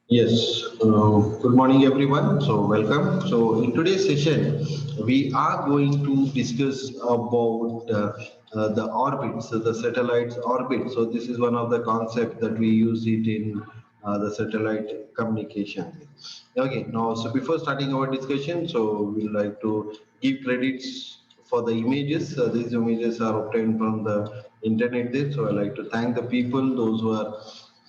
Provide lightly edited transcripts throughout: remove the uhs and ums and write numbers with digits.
Yes, good morning everyone. So welcome. So in today's session, we are going to discuss about the orbit, so the satellite's orbit. So this is one of the concepts that we use it in the satellite communication. Okay, now so before starting our discussion, so we like to give credits for the images. These images are obtained from the internet there. So I like to thank the people, those who are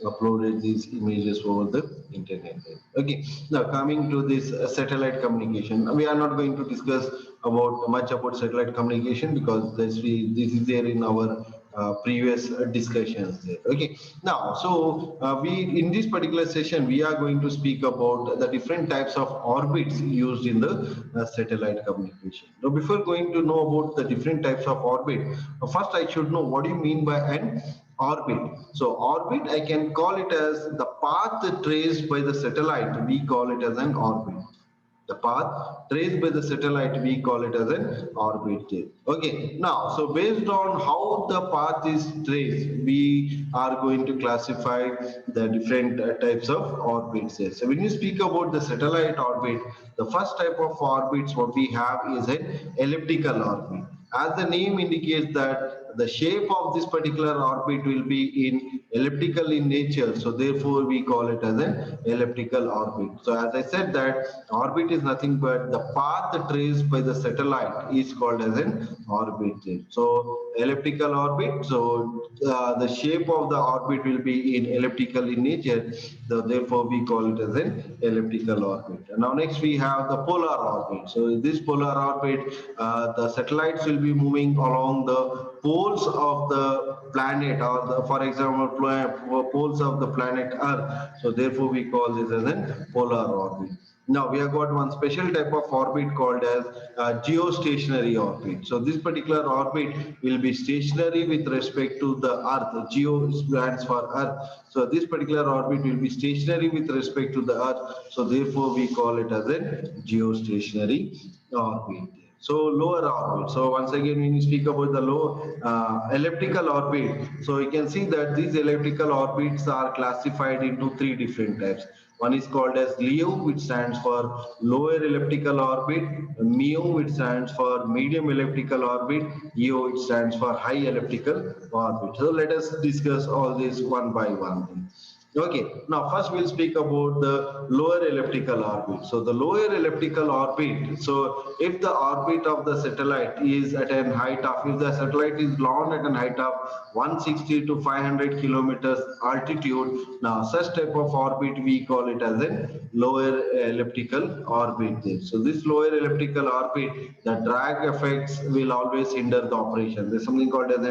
uploaded these images over the internet. Okay, now coming to this satellite communication, we are not going to discuss about much about satellite communication because this is there in our previous discussions there. Okay, now so we in this particular session we are going to speak about the different types of orbits used in the satellite communication. Now before going to know about the different types of orbit, first I should know what do you mean by an orbit. So orbit, I can call it as the path traced by the satellite. We call it as an orbit. The path traced by the satellite, we call it as an orbit. Okay. Now, so based on how the path is traced, we are going to classify the different types of orbits. Here. So when you speak about the satellite orbit, the first type of orbits what we have is an elliptical orbit. As the name indicates that the shape of this particular orbit will be in elliptical in nature, so therefore we call it as an elliptical orbit. So as I said that orbit is nothing but the path traced by the satellite is called as an orbit. So elliptical orbit, so the shape of the orbit will be in elliptical in nature, so therefore we call it as an elliptical orbit. And now next we have the polar orbit. So this polar orbit, the satellites will be moving along the poles of the planet, or the, for example poles of the planet earth, so therefore we call this as a polar orbit. Now we have got one special type of orbit called as geostationary orbit. So this particular orbit will be stationary with respect to the earth. Geo stands for earth, so this particular orbit will be stationary with respect to the earth, so therefore we call it as a geostationary orbit. So lower orbit. So once again, when you speak about the low elliptical orbit, so you can see that these elliptical orbits are classified into three different types. One is called as LEO, which stands for lower elliptical orbit, MEO, which stands for medium elliptical orbit, EO, which stands for high elliptical orbit. So let us discuss all this one by one. Okay, now first we'll speak about the lower elliptical orbit. So the lower elliptical orbit, so if the orbit of the satellite is at a height of, if the satellite is launched at a height of 160 to 500 kilometers altitude, now such type of orbit we call it as a lower elliptical orbit. So this lower elliptical orbit, the drag effects will always hinder the operation. There's something called as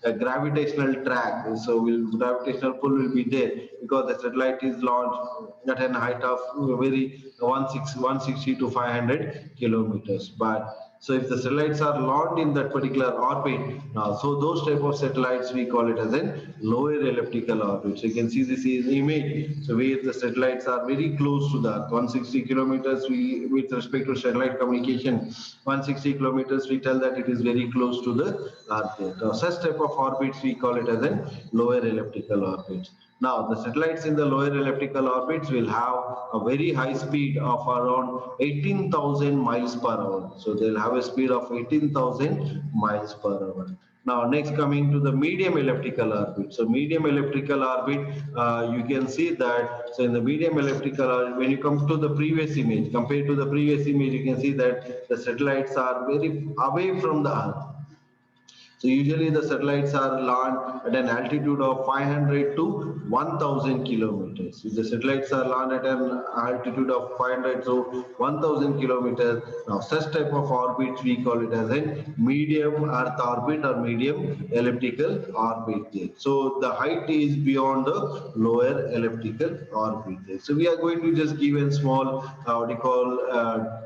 a gravitational drag. So gravitational pull will be there because the satellite is launched at a height of very 160 to 500 kilometers. But so if the satellites are launched in that particular orbit, so those type of satellites we call it as a lower elliptical orbit. So you can see this is image. So where the satellites are very close to the Earth, 160 kilometers. We, with respect to satellite communication, 160 kilometers, we tell that it is very close to the Earth. Now, such type of orbits we call it as a lower elliptical orbit. Now, the satellites in the lower elliptical orbits will have a very high speed of around 18,000 miles per hour. So they'll have a speed of 18,000 miles per hour. Now, next coming to the medium elliptical orbit. So medium elliptical orbit, you can see that, so in the medium elliptical orbit, when you come to the previous image, compared to the previous image, you can see that the satellites are very away from the Earth. So usually the satellites are launched at an altitude of 500 to 1000 kilometers. If the satellites are launched at an altitude of 500 to 1000 kilometers, now such type of orbits we call it as a medium Earth orbit or medium elliptical orbit. So the height is beyond the lower elliptical orbit. So we are going to just give a small, what you call,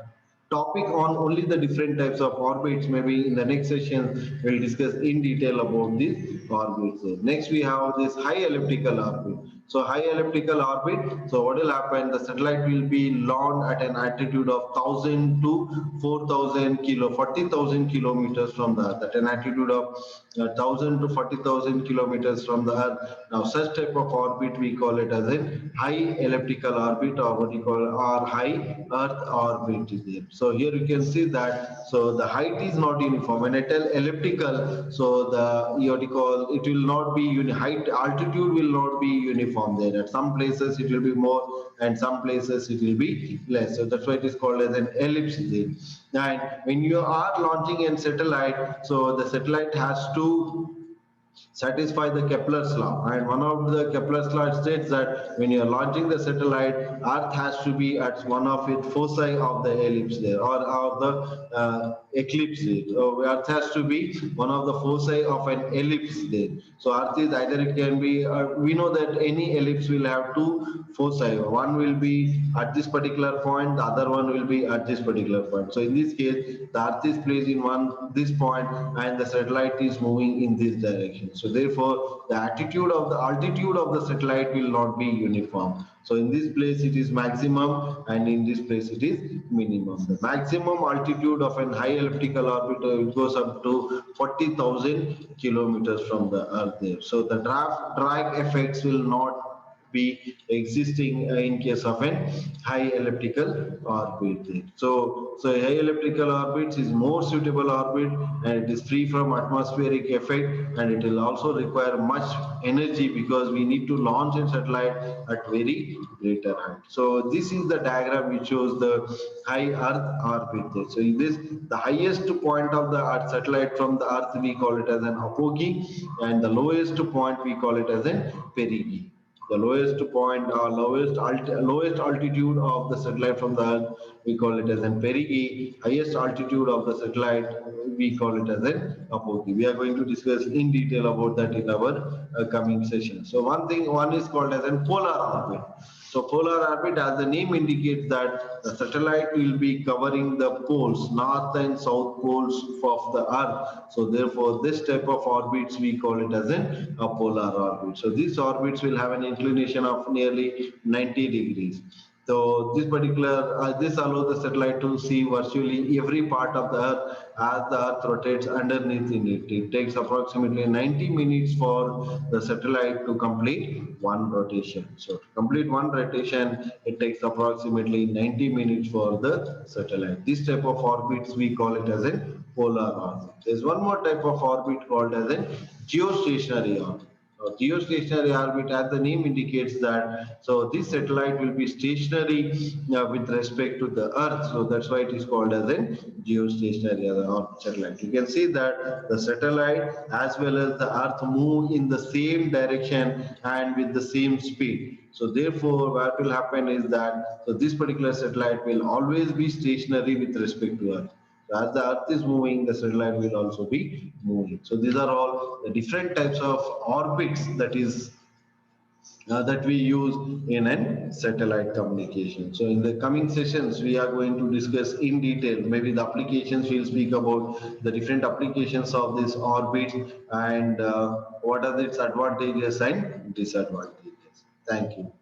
topic on only the different types of orbits. Maybe in the next session we'll discuss in detail about these orbits. Next we have this high elliptical orbit. So high elliptical orbit. So what will happen? The satellite will be launched at an altitude of 1,000 to 4,000 40,000 kilometers from the Earth. At an altitude of 1,000 to 40,000 kilometers from the Earth. Now, such type of orbit we call it as a high elliptical orbit, or what you call or high Earth orbit is there. So here you can see that. So the height is not uniform. When I tell elliptical, so the what you call it will not be height altitude will not be uniform there. At some places it will be more, and some places it will be less. So that's why it is called as an ellipse there. And when you are launching a satellite, so the satellite has to satisfy the Kepler's law. And one of the Kepler's law states that when you are launching the satellite, Earth has to be at one of its foci of the ellipse there, or the eclipse there. So Earth has to be one of the foci of an ellipse there. So Earth is either it can be, we know that any ellipse will have two foci. One will be at this particular point, the other one will be at this particular point. So in this case, the Earth is placed in this point, and the satellite is moving in this direction. So therefore, the altitude of the satellite will not be uniform. So in this place it is maximum, and in this place it is minimum. The maximum altitude of an high elliptical orbit goes up to 40,000 kilometers from the Earth there. So the drag effects will not be existing in case of an high elliptical orbit. So high elliptical orbits is more suitable orbit, and it is free from atmospheric effect, and it will also require much energy because we need to launch a satellite at very greater height. So this is the diagram which shows the high Earth orbit. So in this, the highest point of the Earth satellite from the Earth we call it as an apogee, and the lowest point we call it as an perigee. The lowest point or lowest altitude of the satellite from the Earth, we call it as an perigee. Highest altitude of the satellite, we call it as an apogee. We are going to discuss in detail about that in our coming session. So one is called as an polar orbit. So polar orbit, as the name indicates, that the satellite will be covering the poles, north and south poles of the Earth. So therefore, this type of orbits we call it as a polar orbit. So these orbits will have an inclination of nearly 90 degrees. So this allows the satellite to see virtually every part of the Earth as the Earth rotates underneath in it. It takes approximately 90 minutes for the satellite to complete one rotation. So to complete one rotation, it takes approximately 90 minutes for the satellite. This type of orbits we call it as a polar orbit. There's one more type of orbit called as a geostationary orbit. Geostationary orbit, as the name indicates that, so this satellite will be stationary with respect to the Earth. So that's why it is called as a geostationary satellite. You can see that the satellite as well as the Earth move in the same direction and with the same speed. So therefore, what will happen is that this particular satellite will always be stationary with respect to Earth. So as the Earth is moving, the satellite will also be moving. So these are all the different types of orbits that we use in a satellite communication. So in the coming sessions, we are going to discuss in detail, maybe the applications. We'll speak about the different applications of this orbit, and what are its advantages and disadvantages. Thank you.